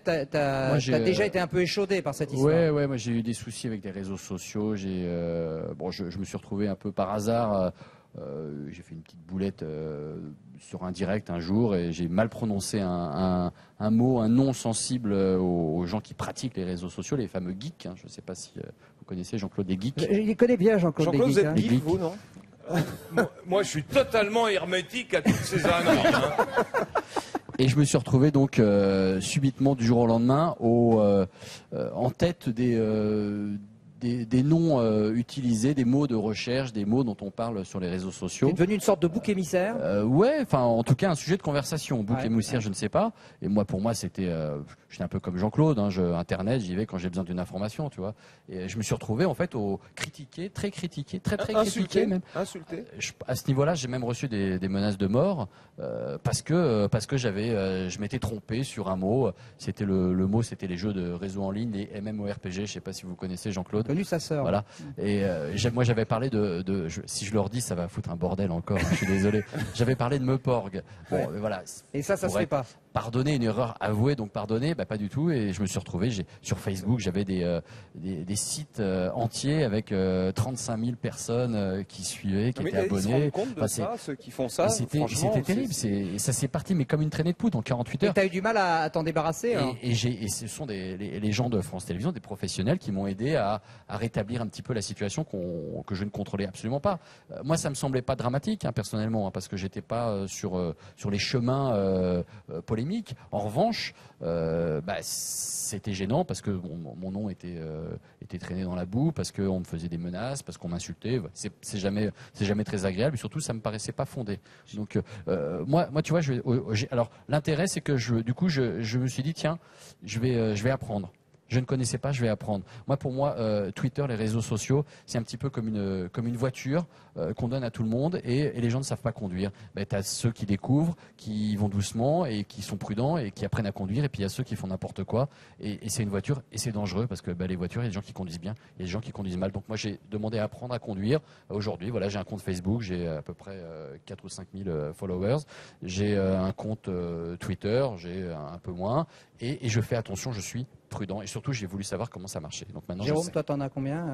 tu as déjà été un peu échaudé par cette histoire. Ouais, moi j'ai eu des soucis avec les réseaux sociaux. Bon, je me suis retrouvé un peu par hasard. J'ai fait une petite boulette sur un direct un jour et j'ai mal prononcé un mot, un nom sensible aux gens qui pratiquent les réseaux sociaux, les fameux geeks. Je ne sais pas si vous connaissez Jean-Claude les geeks. Je les connais bien, Jean-Claude les geeks. Vous êtes geek, vous, non? Moi, je suis totalement hermétique à toutes ces âneries. Et je me suis retrouvé donc subitement du jour au lendemain en tête des noms utilisés, des mots de recherche, des mots dont on parle sur les réseaux sociaux. C'est devenu une sorte de bouc émissaire. Ouais, enfin en tout cas un sujet de conversation. Bouc émissaire, je ne sais pas. Et moi, pour moi, j'étais un peu comme Jean-Claude. Internet, j'y vais quand j'ai besoin d'une information, tu vois. Et je me suis retrouvé en fait très critiqué même. Insulté. À ce niveau-là, j'ai même reçu des menaces de mort parce que je m'étais trompé sur un mot. C'était le mot, c'était les jeux de réseau en ligne, les MMORPG. Je ne sais pas si vous connaissez Jean-Claude. Sa sœur. Voilà. Et moi j'avais parlé si je leur dis, ça va foutre un bordel encore. Je suis désolé. J'avais parlé de Meuporg. Bon, voilà. Et ça se fait pas. Pardonner une erreur avouée, donc pardonner, pas du tout. Et je me suis retrouvé sur Facebook, j'avais des sites entiers avec 35 000 personnes qui suivaient, qui étaient abonnés. Ils se rendent compte de ça, ceux qui font ça. C'était terrible. Ça s'est parti, mais comme une traînée de poudre en 48 heures. Et t'as eu du mal à t'en débarrasser. Et ce sont les gens de France Télévisions, des professionnels, qui m'ont aidé à rétablir un petit peu la situation que je ne contrôlais absolument pas. Moi, ça me semblait pas dramatique, personnellement, parce que j'étais pas sur les chemins polémiques. En revanche, c'était gênant parce que mon nom était traîné dans la boue, parce qu'on me faisait des menaces, parce qu'on m'insultait. C'est jamais très agréable, et surtout ça me paraissait pas fondé. Donc moi, tu vois, alors l'intérêt, c'est que je me suis dit, tiens, je vais apprendre. Je ne connaissais pas, je vais apprendre. Pour moi, Twitter, les réseaux sociaux, c'est un petit peu comme une voiture qu'on donne à tout le monde et les gens ne savent pas conduire. Tu as ceux qui découvrent, qui vont doucement et qui sont prudents et qui apprennent à conduire, et puis il y a ceux qui font n'importe quoi et c'est une voiture et c'est dangereux parce que les voitures, il y a des gens qui conduisent bien, il y a des gens qui conduisent mal. Donc moi, j'ai demandé à apprendre à conduire. Aujourd'hui, voilà, j'ai un compte Facebook, j'ai à peu près 4 ou 5 000 followers. J'ai un compte Twitter, j'ai un peu moins et je fais attention, je suis prudent et surtout j'ai voulu savoir comment ça marchait. Donc maintenant, Jérôme, toi t'en as combien?